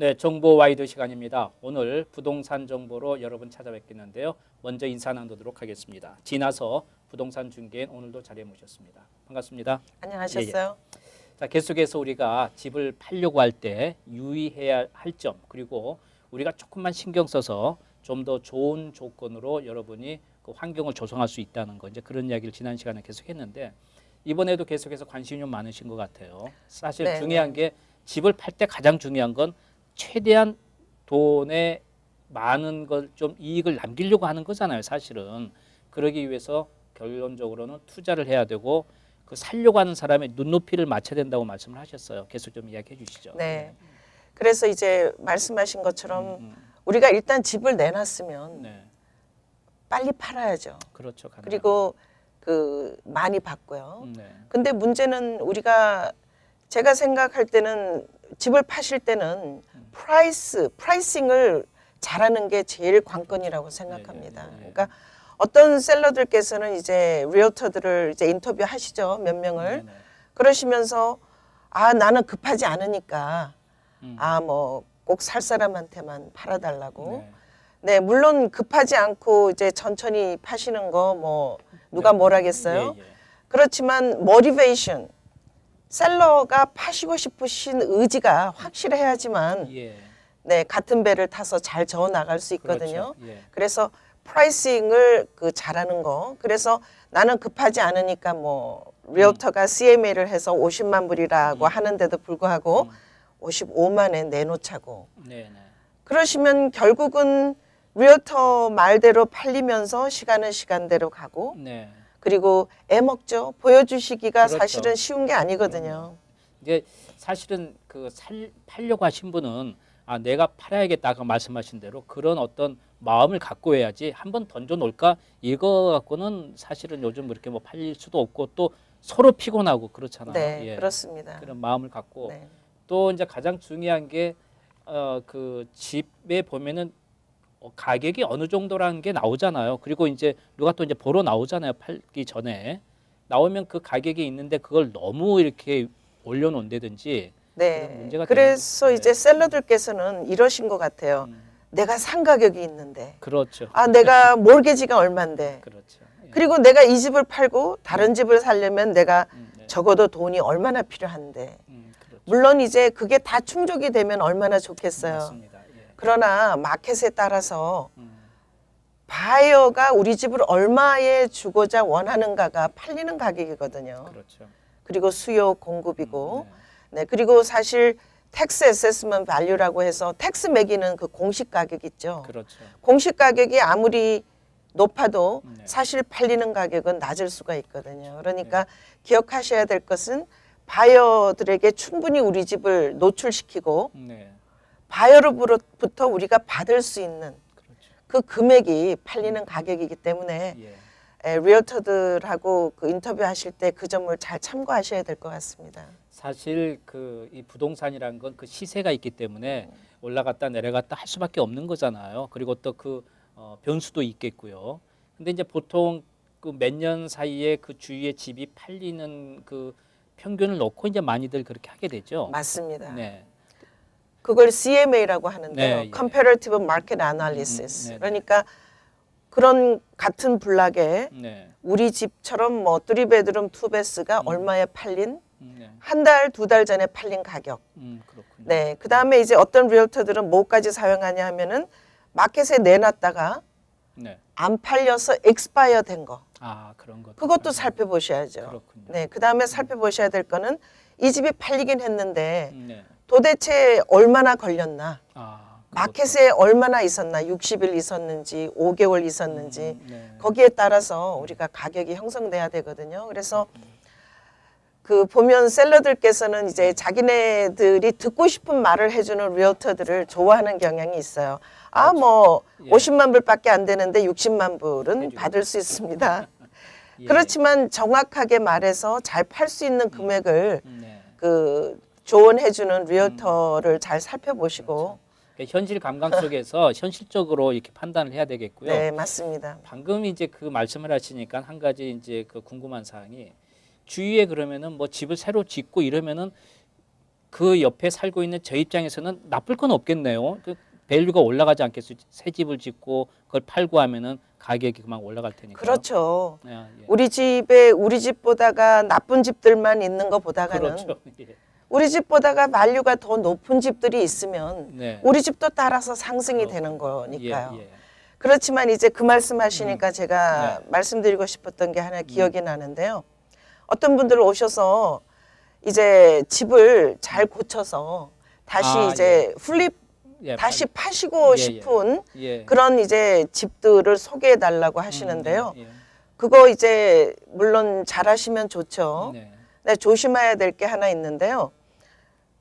네, 정보 와이드 시간입니다. 오늘 부동산 정보로 여러분 찾아뵙겠는데요. 먼저 인사 나누도록 하겠습니다. 지나서 부동산 중개인 오늘도 자리에 모셨습니다. 반갑습니다. 안녕하셨어요? 자, 계속해서 우리가 집을 팔려고 할 때 유의해야 할 점, 그리고 우리가 조금만 신경 써서 좀 더 좋은 조건으로 여러분이 그 환경을 조성할 수 있다는 거, 이제 그런 이야기를 지난 시간에 계속했는데 이번에도 계속해서 관심이 좀 많으신 것 같아요. 사실 네, 중요한 게 집을 팔 때 가장 중요한 건 최대한 돈에 많은 걸 좀 이익을 남기려고 하는 거잖아요, 사실은. 그러기 위해서 결론적으로는 투자를 해야 되고 그 살려고 하는 사람의 눈높이를 맞춰야 된다고 말씀을 하셨어요. 계속 좀 이야기해 주시죠. 네. 그래서 이제 말씀하신 것처럼 우리가 일단 집을 내놨으면 네. 빨리 팔아야죠. 그렇죠. 가능하면. 그리고 그 많이 받고요. 네. 근데 문제는 우리가 제가 생각할 때는 집을 파실 때는 프라이싱을 잘하는 게 제일 관건이라고 생각합니다. 네. 그러니까 어떤 셀러들께서는 이제 리얼터들을 이제 인터뷰 하시죠, 몇 명을. 네. 그러시면서 아, 나는 급하지 않으니까 음. 뭐 꼭 살 사람한테만 팔아달라고. 네. 네, 물론 급하지 않고 이제 천천히 파시는 거 뭐 누가 뭘 하겠어요? 예, 예. 그렇지만 모티베이션, 셀러가 파시고 싶으신 의지가 확실해야지만 예. 네, 같은 배를 타서 잘 저어 나갈 수 있거든요. 그렇죠. 예. 그래서 프라이싱을 그 잘하는 거. 그래서 나는 급하지 않으니까 뭐 리얼터가 CMA를 해서 50만 불이라고 하는데도 불구하고 55만에 내놓자고. 네, 네. 그러시면 결국은 리얼터 말대로 팔리면서 시간은 시간대로 가고 네. 그리고 애 먹죠. 보여주시기가 그렇죠. 사실은 쉬운 게 아니거든요. 이게 사실은 그 팔려고 하신 분은 아, 내가 팔아야겠다고 말씀하신 대로 그런 어떤 마음을 갖고 해야지 한번 던져 놓을까 이거 갖고는 사실은 요즘 그렇게 뭐 팔릴 수도 없고 또 서로 피곤하고 그렇잖아요. 네, 예. 그렇습니다. 그런 마음을 갖고 네. 또 이제 가장 중요한 게 그 집에 보면은 가격이 어느 정도라는 게 나오잖아요. 그리고 이제 누가 또 이제 보러 나오잖아요. 팔기 전에 나오면 그 가격이 있는데 그걸 너무 이렇게 올려놓는다든지 그런 네. 문제가 그래서 되는, 이제 셀러들께서는 이러신 것 같아요. 내가 산 가격이 있는데, 그렇죠. 아, 내가 몰개지가 얼만데, 그렇죠. 예. 그리고 내가 이 집을 팔고 다른 집을 사려면 내가 네. 적어도 돈이 얼마나 필요한데, 그렇죠. 물론 이제 그게 다 충족이 되면 얼마나 좋겠어요. 맞습니다. 예. 그러나 마켓에 따라서 바이어가 우리 집을 얼마에 주고자 원하는가가 팔리는 가격이거든요. 그렇죠. 그리고 수요 공급이고, 네, 그리고 사실 텍스 어세스먼트 밸류라고 해서 텍스 매기는 그 공식 가격 있죠. 그렇죠. 공식 가격이 아무리 높아도 네. 사실 팔리는 가격은 낮을 수가 있거든요. 그러니까 기억하셔야 될 것은 바이어들에게 충분히 우리 집을 노출시키고 네. 바이어로부터 우리가 받을 수 있는 그렇죠. 그 금액이 팔리는 가격이기 때문에 예. 리얼터들하고 그 인터뷰 하실 때 그 점을 잘 참고하셔야 될 것 같습니다. 사실 그 이 부동산이라는 건 그 시세가 있기 때문에 올라갔다 내려갔다 할 수밖에 없는 거잖아요. 그리고 또 그 변수도 있겠고요. 근데 이제 보통 그 몇 년 사이에 그 주위에 집이 팔리는 그 평균을 놓고 이제 많이들 그렇게 하게 되죠. 맞습니다. 네. 그걸 CMA라고 하는데요. 네, 예. Comparative Market Analysis. 네네. 그러니까 그런 같은 블락에 네. 우리 집처럼 뭐 3베드룸, 2베스가 얼마에 팔린 네. 한 달, 두 달 전에 팔린 가격. 그렇군요. 네. 그다음에 이제 어떤 리얼터들은 뭐까지 사용하냐 하면은 마켓에 내놨다가 네. 안 팔려서 익스파이어 된 거. 아, 그런 것. 그것도 살펴보셔야죠. 그렇군요. 네. 그다음에 살펴보셔야 될 거는 이 집이 팔리긴 했는데 네. 도대체 얼마나 걸렸나? 아, 마켓에 얼마나 있었나? 60일 있었는지, 5개월 있었는지. 네. 거기에 따라서 우리가 가격이 형성돼야 되거든요. 그래서 그 보면 셀러들께서는 이제 자기네들이 듣고 싶은 말을 해주는 리얼터들을 좋아하는 경향이 있어요. 아, 뭐 예. 50만 불밖에 안 되는데 60만 불은 해주고. 받을 수 있습니다. 예. 그렇지만 정확하게 말해서 잘 팔 수 있는 금액을 네. 그 조언해주는 리얼터를 잘 살펴보시고. 그러니까 현실 감각 속에서 현실적으로 이렇게 판단을 해야 되겠고요. 네, 맞습니다. 방금 이제 그 말씀을 하시니까 한 가지 이제 그 궁금한 사항이 주위에 그러면은 뭐 집을 새로 짓고 이러면은 그 옆에 살고 있는 저 입장에서는 나쁠 건 없겠네요. 그 밸류가 올라가지 않겠어요. 새 집을 짓고 그걸 팔고 하면은 가격이 그만 올라갈 테니까. 그렇죠. 예. 우리 집에 우리 집보다가 나쁜 집들만 있는 것보다가는 그렇죠. 예. 우리 집보다가 밸류가 더 높은 집들이 있으면 네. 우리 집도 따라서 상승이 되는 거니까요. 예. 그렇지만 이제 그 말씀하시니까 제가 네. 말씀드리고 싶었던 게 하나 기억이 나는데요. 어떤 분들 오셔서 이제 집을 잘 고쳐서 다시 이제 플립 예, 다시 파시고 예. 싶은 예. 그런 이제 집들을 소개해 달라고 하시는데요. 예. 그거 이제 물론 잘하시면 좋죠. 네. 근데 조심해야 될 게 하나 있는데요.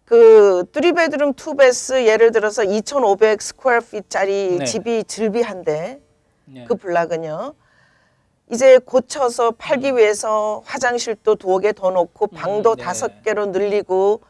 그 3베드룸 2베스 예를 들어서 2,500 스퀘어 핏짜리 네. 집이 즐비한데 네. 그 블락은요. 이제 고쳐서 팔기 위해서 화장실도 2개 더 놓고 방도 네. 5개로 늘리고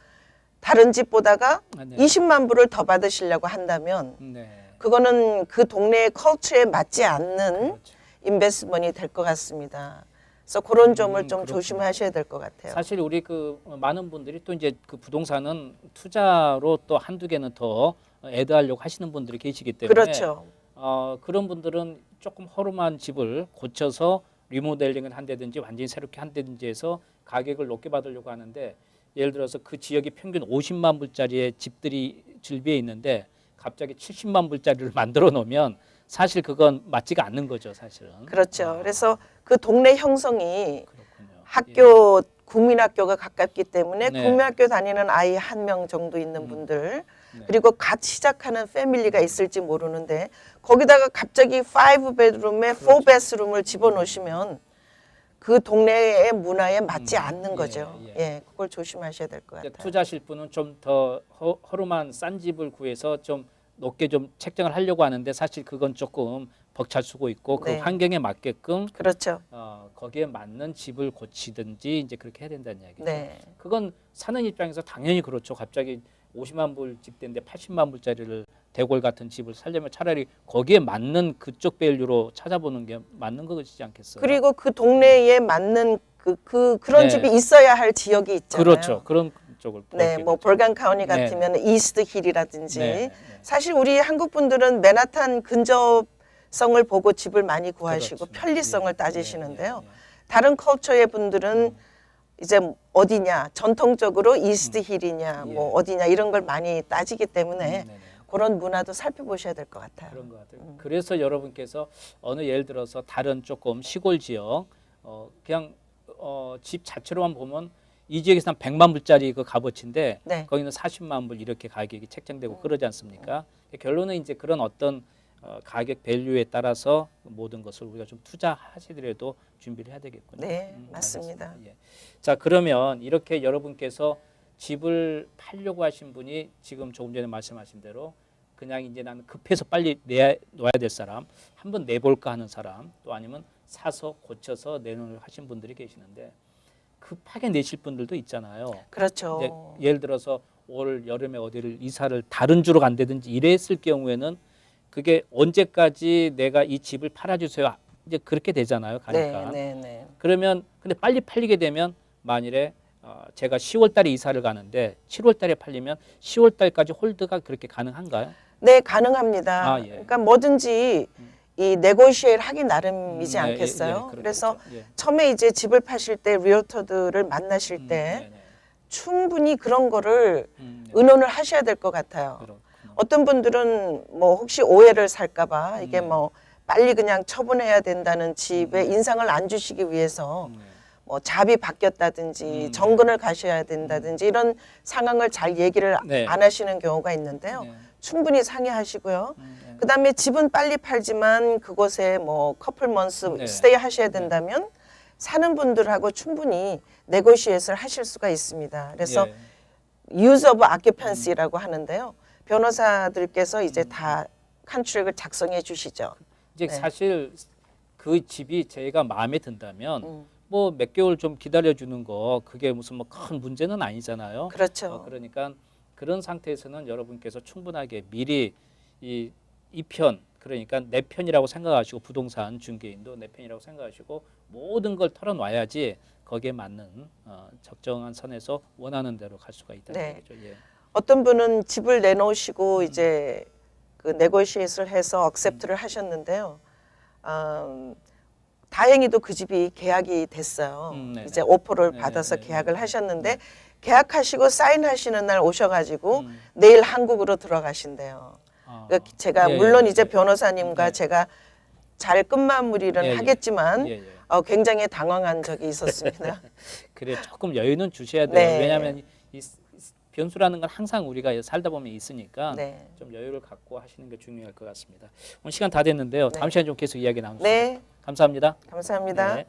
다른 집보다가 네. 20만 불을 더 받으시려고 한다면 네. 그거는 그 동네의 컬처에 맞지 않는 그렇죠. 인베스트먼이 될 것 같습니다. 그래서 그런 점을 좀 그렇군요. 조심하셔야 될 것 같아요. 사실 우리 그 많은 분들이 또 이제 그 부동산은 투자로 또 한두 개는 더 애드하려고 하시는 분들이 계시기 때문에 그렇죠. 그런 분들은 조금 허름한 집을 고쳐서 리모델링을 한다든지 완전히 새롭게 한다든지 해서 가격을 높게 받으려고 하는데 예를 들어서 그 지역이 평균 50만 불짜리의 집들이 즐비해 있는데 갑자기 70만 불짜리를 만들어 놓으면 사실 그건 맞지가 않는 거죠, 사실은. 그렇죠. 그래서 그 동네 형성이 그렇군요. 학교 국민학교가 가깝기 때문에 네. 국민학교 다니는 아이 1명 정도 있는 분들 네. 그리고 갓 시작하는 패밀리가 있을지 모르는데 거기다가 갑자기 5베드룸에 4베스룸을 집어넣으시면 그 동네의 문화에 맞지 않는 거죠. 예, 그걸 조심하셔야 될 것 이제 같아요. 투자하실 분은 좀 더 허름한 싼 집을 구해서 좀 높게 좀 책정을 하려고 하는데 사실 그건 조금 벅찰 수고 있고 그 네. 환경에 맞게끔 그렇죠. 거기에 맞는 집을 고치든지 이제 그렇게 해야 된다는 이야기죠. 네. 그건 사는 입장에서 당연히 그렇죠. 갑자기 50만 불 집대인데 80만 불짜리를 대골 같은 집을 살려면 차라리 거기에 맞는 그쪽 밸류로 찾아보는 게 맞는 것이지 않겠어요? 그리고 그 동네에 맞는 그런 네. 집이 있어야 할 지역이 있잖아요. 그렇죠. 그런 쪽을 네, 뭐 볼간 카운티 같으면 이스트 힐이라든지 네. 사실 우리 한국 분들은 맨하탄 근접성을 보고 집을 많이 구하시고 그렇죠. 편리성을 예. 따지시는데요. 예. 다른 컬처의 분들은 이제 어디냐 전통적으로 이스트 힐이냐 예. 뭐 어디냐 이런 걸 많이 따지기 때문에 네네. 그런 문화도 살펴보셔야 될 것 같아요. 그런 것 같아요. 그래서 여러분께서 어느 예를 들어서 다른 조금 시골 지역 그냥 집 자체로만 보면 이 지역에서 한 100만 불짜리 그 값어치인데 네. 거기는 40만 불 이렇게 가격이 책정되고 그러지 않습니까? 결론은 이제 그런 어떤 가격 밸류에 따라서 모든 것을 우리가 좀 투자하시더라도 준비를 해야 되겠군요. 네, 맞습니다. 알겠습니다. 예. 자, 그러면 이렇게 여러분께서 집을 팔려고 하신 분이 지금 조금 전에 말씀하신 대로 그냥 이제 나는 급해서 빨리 놓아야 될 사람, 한번 내볼까 하는 사람, 또 아니면 사서 고쳐서 내놓을 하신 분들이 계시는데 급하게 내실 분들도 있잖아요. 그렇죠. 이제 예를 들어서 올 여름에 어디를 이사를 다른 주로 간다든지 이랬을 경우에는 그게 언제까지 내가 이 집을 팔아주세요. 이제 그렇게 되잖아요. 가니까. 네. 그러면 근데 빨리 팔리게 되면 만일에 제가 10월 달에 이사를 가는데 7월 달에 팔리면 10월 달까지 홀드가 그렇게 가능한가요? 네, 가능합니다. 아, 예. 그러니까 뭐든지 이 네고시에이트 하기 나름이지 네, 않겠어요? 그렇죠, 그래서 그렇죠. 예. 처음에 이제 집을 파실 때 리얼터들을 만나실 때 네네. 충분히 그런 거를 네. 의논을 하셔야 될 것 같아요. 그렇구나. 어떤 분들은 뭐 혹시 오해를 살까봐 이게 네. 뭐 빨리 그냥 처분해야 된다는 집에 인상을 안 주시기 위해서 뭐 잡이 바뀌었다든지 정근을 가셔야 된다든지 이런 상황을 잘 얘기를 네. 안 하시는 경우가 있는데요. 네. 충분히 상의하시고요. 네. 그다음에 집은 빨리 팔지만 그곳에 뭐 커플 먼스 네. 스테이 하셔야 된다면 사는 분들하고 충분히 네고시에이트를 하실 수가 있습니다. 그래서 예. use of occupancy라고 하는데요. 변호사들께서 이제 다 컨트랙을 작성해 주시죠. 이제 네. 사실 그 집이 제가 마음에 든다면 뭐 몇 개월 좀 기다려 주는 거 그게 무슨 뭐 큰 문제는 아니잖아요. 그렇죠. 그러니까 그런 상태에서는 여러분께서 충분하게 미리 이 이 편 그러니까 내 편이라고 생각하시고 부동산 중개인도 내 편이라고 생각하시고 모든 걸 털어놔야지 거기에 맞는 적정한 선에서 원하는 대로 갈 수가 있다는 네. 얘기죠. 예. 어떤 분은 집을 내놓으시고 이제 그 네고시에이트를 해서 억셉트를 하셨는데요. 다행히도 그 집이 계약이 됐어요. 네네. 이제 오퍼를 네네, 받아서 네네, 계약을 네네. 하셨는데 계약하시고 사인하시는 날 오셔가지고 내일 한국으로 들어가신대요. 그러니까 제가 예, 물론 예, 이제 예. 변호사님과 네. 제가 잘 끝마무리는 예, 예. 하겠지만 예, 예. 굉장히 당황한 적이 있었습니다. 그래 조금 여유는 주셔야 돼요. 네. 왜냐하면 이 변수라는 건 항상 우리가 살다 보면 있으니까 네. 좀 여유를 갖고 하시는 게 중요할 것 같습니다. 오늘 시간 다 됐는데요. 다음 네. 시간에 좀 계속 이야기 나누시죠. 네, 감사합니다. 감사합니다. 네.